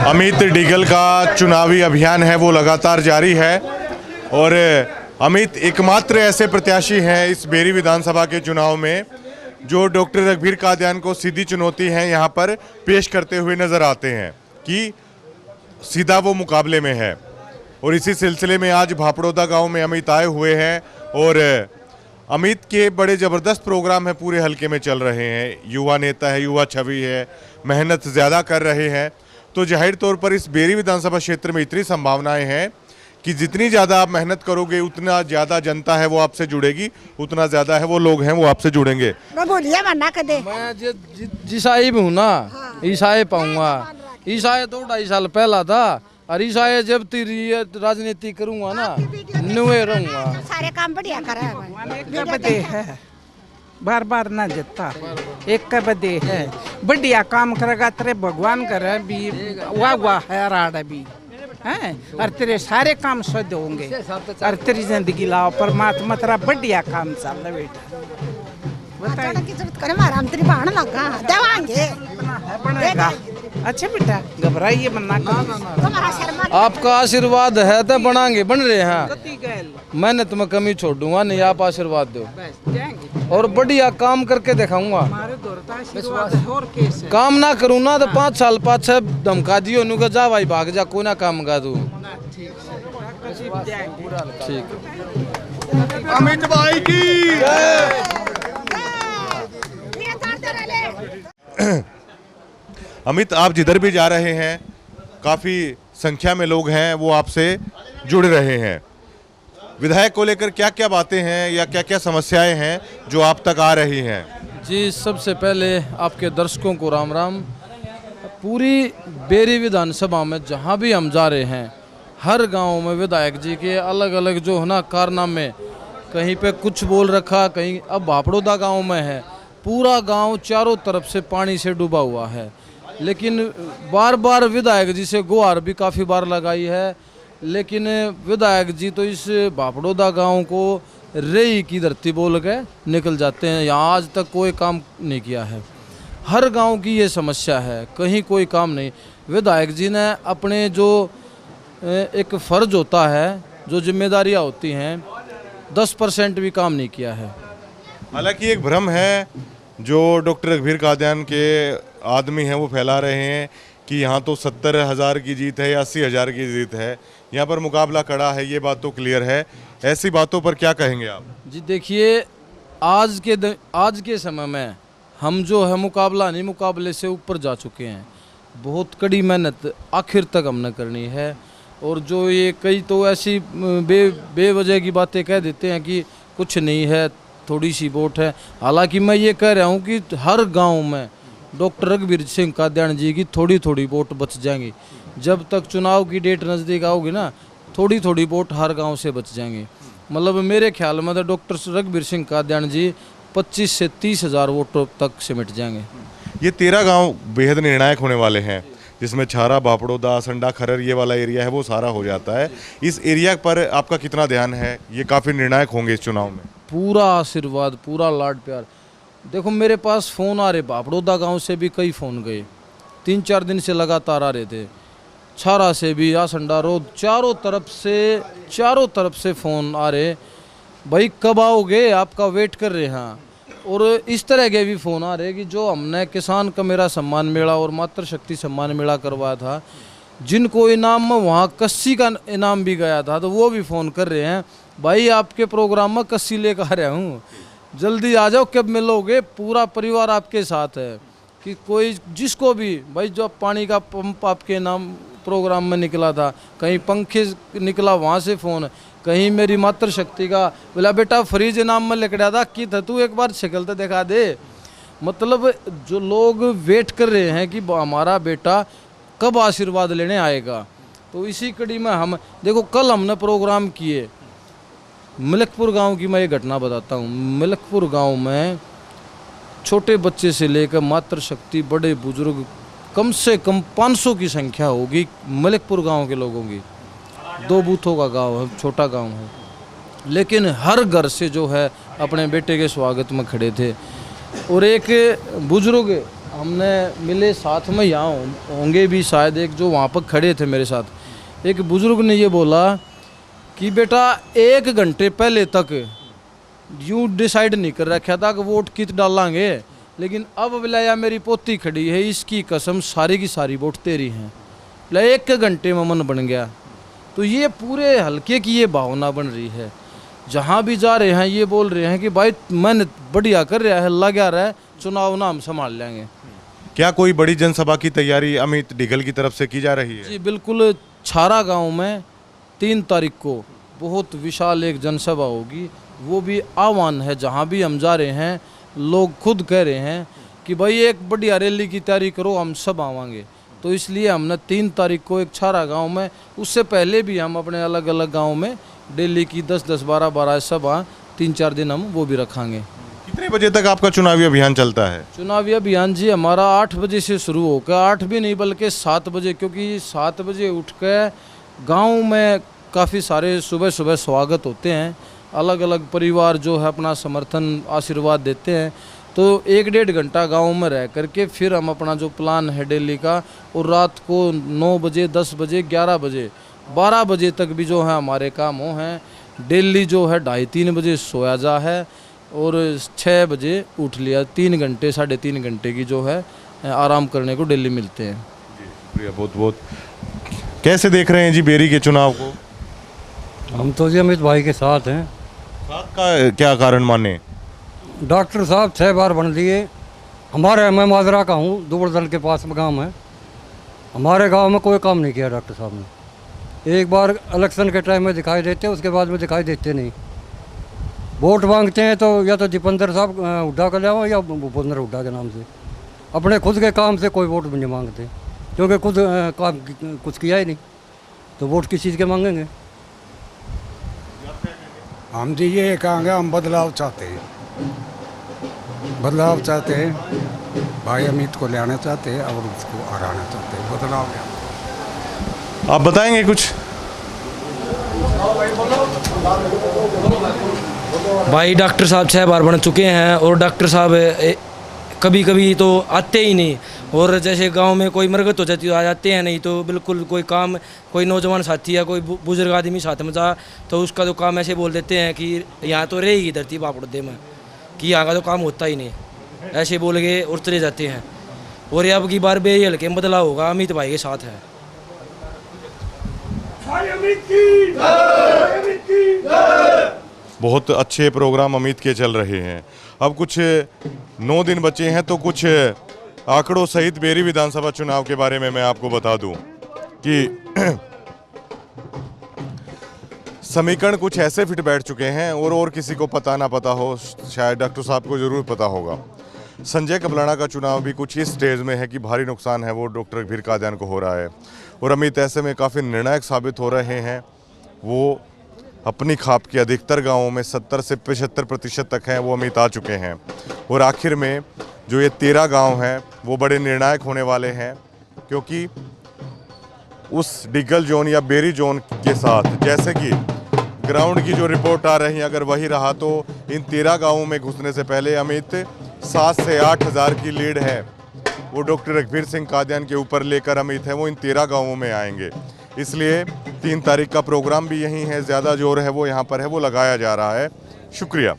अमित डिगल का चुनावी अभियान है वो लगातार जारी है और अमित एकमात्र ऐसे प्रत्याशी हैं इस बेरी विधानसभा के चुनाव में जो डॉक्टर रघुवीर कादियान को सीधी चुनौती है यहाँ पर पेश करते हुए नजर आते हैं कि सीधा वो मुकाबले में है। और इसी सिलसिले में आज भापड़ौदा गांव में अमित आए हुए हैं और अमित के बड़े ज़बरदस्त प्रोग्राम है पूरे हलके में चल रहे हैं। युवा नेता है, युवा छवि है, मेहनत ज़्यादा कर रहे हैं। तो जाहिर तौर पर इस बेरी विधानसभा क्षेत्र में इतनी संभावनाएं हैं कि जितनी ज़्यादा आप मेहनत करोगे उतना ज़्यादा जनता है वो आपसे जुड़ेगी, उतना ज़्यादा है वो लोग हैं वो आपसे जुड़ेंगे। मैं ईसाई भी हूँ ना, ईसाई पाऊंगा। ईसाई तो 2.5 साल पहला था और ईसाई जब तेरी राजनीति करूंगा ना नुए रहूंगा। सारे काम बढ़िया है, बार बार ना जीतता, एक का बदे है। बढ़िया काम करेगा तेरे भगवान करे भी वाह है राड भी हैं और तेरे सारे काम शुद्ध होंगे और तेरी जिंदगी लाओ परमात्मा तेरा बढ़िया काम चल रहा बेटा। बनेगा अच्छा बेटा, घबराइए मन्ना। आपका आशीर्वाद है तो बनाएंगे, बन रहे हैं। मैंने तुम्हें कमी छोड़ दूंगा नहीं, आप आशीर्वाद दो और बढ़िया काम करके दिखाऊंगा। काम ना करूँ ना तो 5 साल पाछे धमका दियो नु का जा भाई भाग जा, कोई ना काम का तू। ठीक अमित भाई की अमित, आप जिधर भी जा रहे हैं काफ़ी संख्या में लोग हैं वो आपसे जुड़ रहे हैं। विधायक को लेकर क्या क्या बातें हैं या क्या क्या समस्याएं हैं जो आप तक आ रही हैं? जी, सबसे पहले आपके दर्शकों को राम राम। पूरी बेरी विधानसभा में जहाँ भी हम जा रहे हैं हर गांव में विधायक जी के अलग अलग जो है ना कारनामे, कहीं पे कुछ बोल रखा, कहीं अब भापड़ौदा गांव में है पूरा गांव चारों तरफ से पानी से डूबा हुआ है। लेकिन बार बार विधायक जी से गुहार भी काफ़ी बार लगाई है, लेकिन विधायक जी तो इस भापड़ौदा गांव को रेई की धरती बोल के निकल जाते हैं। यहाँ आज तक कोई काम नहीं किया है। हर गांव की ये समस्या है, कहीं कोई काम नहीं। विधायक जी ने अपने जो एक फ़र्ज होता है, जो जिम्मेदारियाँ होती हैं, 10% भी काम नहीं किया है। हालांकि एक भ्रम है जो डॉक्टर रघुवीर कादियान के आदमी हैं वो फैला रहे हैं कि यहाँ तो 70,000 की जीत है या 80,000 की जीत है, यहाँ पर मुकाबला कड़ा है, ये बात तो क्लियर है। ऐसी बातों पर क्या कहेंगे आप? जी देखिए, आज के समय में हम जो है मुकाबला नहीं, मुकाबले से ऊपर जा चुके हैं। बहुत कड़ी मेहनत आखिर तक हमने करनी है। और जो ये कई तो ऐसी बेवजह की बातें कह देते हैं कि कुछ नहीं है, थोड़ी सी वोट है। हालांकि मैं ये कह रहा हूँ कि हर गांव में डॉक्टर रघुवीर सिंह कादियान जी की थोड़ी थोड़ी वोट बच जाएंगी। जब तक चुनाव की डेट नज़दीक आओगी ना, थोड़ी थोड़ी वोट हर गांव से बच जाएंगे। मतलब मेरे ख्याल में तो डॉक्टर रघुवीर सिंह कादियान जी 25 से 30,000 वोटों तक सिमट जाएंगे। ये 13 गांव बेहद निर्णायक होने वाले हैं, जिसमें छारा, भापड़ौदा, संडा, खरर ये वाला एरिया है वो सारा हो जाता है। इस एरिया पर आपका कितना ध्यान है? ये काफ़ी निर्णायक होंगे इस चुनाव में। पूरा आशीर्वाद, पूरा लाड प्यार। देखो मेरे पास फ़ोन आ रहे, भापड़ौदा गांव से भी कई फ़ोन गए, 3-4 दिन से लगातार आ रहे थे। छारा से भी, आसंडा रोड, चारों तरफ से फ़ोन आ रहे, भाई कब आओगे, आपका वेट कर रहे हैं। और इस तरह के भी फ़ोन आ रहे कि जो हमने किसान का मेरा सम्मान मेला और मातृशक्ति सम्मान मेला करवाया था, जिनको इनाम में वहाँ कस्सी का इनाम भी गया था, तो वो भी फ़ोन कर रहे हैं, भाई आपके प्रोग्राम में कस्सी लेकर आ रहा हूँ, जल्दी आ जाओ, कब मिलोगे, पूरा परिवार आपके साथ है। कि कोई जिसको भी भाई, जो पानी का पंप आपके नाम प्रोग्राम में निकला था, कहीं पंखे निकला वहाँ से फ़ोन, कहीं मेरी मातृशक्ति का बोला बेटा फ्रिज इनाम में लिखा था कि था तू एक बार शक्ल तो दिखा दे। मतलब जो लोग वेट कर रहे हैं कि हमारा बेटा कब आशीर्वाद लेने आएगा। तो इसी कड़ी में हम देखो, कल हमने प्रोग्राम किए मलकपुर गांव की। मैं ये घटना बताता हूँ। मलकपुर गांव में छोटे बच्चे से लेकर मातृशक्ति, बड़े बुजुर्ग, कम से कम 500 की संख्या होगी मलकपुर गांव के लोगों की। 2 बूथों का गांव है, छोटा गांव है, लेकिन हर घर से जो है अपने बेटे के स्वागत में खड़े थे। और एक बुजुर्ग हमने मिले साथ में यहाँ होंगे भी शायद, एक जो वहाँ पर खड़े थे मेरे साथ, एक बुज़ुर्ग ने ये बोला कि बेटा 1 घंटे पहले तक यूँ डिसाइड नहीं कर रखा था कि वोट कित डालेंगे, लेकिन अब बुलाया मेरी पोती खड़ी है, इसकी कसम सारी की सारी वोट तेरी हैं। 1 घंटे में मन बन गया। तो ये पूरे हल्के की ये भावना बन रही है। जहाँ भी जा रहे हैं ये बोल रहे हैं कि भाई मेहनत बढ़िया कर रहा है, लगा रहा है, चुनाव ना हम संभाल लेंगे। क्या कोई बड़ी जनसभा की तैयारी अमित डिघल की तरफ से की जा रही है? जी बिल्कुल, छारा गांव में 3 तारीख को बहुत विशाल एक जनसभा होगी। वो भी आह्वान है, जहां भी हम जा रहे हैं लोग खुद कह रहे हैं कि भाई एक बढ़िया रैली की तैयारी करो, हम सब आवांगे। तो इसलिए हमने 3 तारीख को एक छारा गांव में, उससे पहले भी हम अपने अलग अलग गाँव में डेली की 10-10, 12-12 सभा 3-4 दिन हम वो भी रखेंगे। कितने बजे तक आपका चुनावी अभियान चलता है? चुनावी अभियान जी हमारा 8 बजे से शुरू होकर, 8 भी नहीं बल्कि 7 बजे, क्योंकि 7 बजे उठ के गाँव में काफ़ी सारे सुबह सुबह स्वागत होते हैं। अलग अलग परिवार जो है अपना समर्थन आशीर्वाद देते हैं। तो 1-1.5 घंटा गांव में रह करके फिर हम अपना जो प्लान है डेली का, और रात को 9 बजे, 10 बजे, 11 बजे, 12 बजे तक भी जो है हमारे काम हो हैं। डेली जो है 2:30-3 बजे सोया जा है और 6 बजे उठ लिया। 3 घंटे 3.5 घंटे की जो है आराम करने को डेली मिलते हैं। जी शुक्रिया बहुत बहुत। कैसे देख रहे हैं जी बेरी के चुनाव को? हम तो जी अमित भाई के साथ हैं। साथ का क्या कारण माने? डॉक्टर साहब 6 बार बन दिए। मैं माजरा का हूँ, दुबड़दल के पास में गाँव है। हमारे गांव में कोई काम नहीं किया डॉक्टर साहब ने। एक बार इलेक्शन के टाइम में दिखाई देते, उसके बाद में दिखाई देते नहीं। वोट मांगते हैं तो या तो दीपेंद्र साहब हुड्डा का ले आओ या भूपेंद्र हुड्डा के नाम से। अपने खुद के काम से कोई वोट भी नहीं मांगते, क्योंकि खुद काम कुछ किया ही नहीं, तो वोट किस चीज़ के मांगेंगे? हम जी ये कहेंगे, हम बदलाव चाहते हैं, बदलाव चाहते हैं। भाई अमित को ले आना चाहते हैं और उसको हराना चाहते हैं। बदलाव आप बताएंगे कुछ? भाई डॉक्टर साहब 6 बार बन चुके हैं और डॉक्टर साहब कभी कभी तो आते ही नहीं, और जैसे गांव में कोई मरगत हो जाती है आ जाते हैं, नहीं तो बिल्कुल कोई काम, कोई नौजवान साथी या कोई बुजुर्ग आदमी साथ में जा तो उसका तो काम ऐसे बोल देते हैं कि यहाँ तो रहेगी धरती बापड़े में, कि यहाँ का तो काम होता ही नहीं, ऐसे बोल के और चले जाते हैं। और ये अब की बार बे हल्के में बदलाव होगा, अमित भाई के साथ है। बहुत अच्छे प्रोग्राम अमित के चल रहे हैं। अब कुछ 9 दिन बचे हैं, तो कुछ आंकड़ों सहित बेरी विधानसभा चुनाव के बारे में मैं आपको बता दूं कि समीकरण कुछ ऐसे फिट बैठ चुके हैं, और किसी को पता ना पता हो, शायद डॉक्टर साहब को जरूर पता होगा। संजय कबलाना का चुनाव भी कुछ इस स्टेज में है कि भारी नुकसान है वो डॉक्टर रघबीर कादियान को हो रहा है, और अमित ऐसे में काफ़ी निर्णायक साबित हो रहे हैं। वो अपनी खाप के अधिकतर गांवों में 70 से 75% तक हैं, वो अमित आ चुके हैं। और आखिर में जो ये 13 गांव हैं वो बड़े निर्णायक होने वाले हैं, क्योंकि उस डिगल जोन या बेरी जोन के साथ, जैसे कि ग्राउंड की जो रिपोर्ट आ रही है, अगर वही रहा तो इन 13 गांवों में घुसने से पहले अमित 7 से 8 हज़ार की लीड है वो डॉक्टर रघबीर सिंह कादियान के ऊपर लेकर अमित है वो इन 13 गांवों में आएंगे। इसलिए 3 तारीख का प्रोग्राम भी यहीं है, ज़्यादा जोर है वो यहाँ पर है, वो लगाया जा रहा है। शुक्रिया।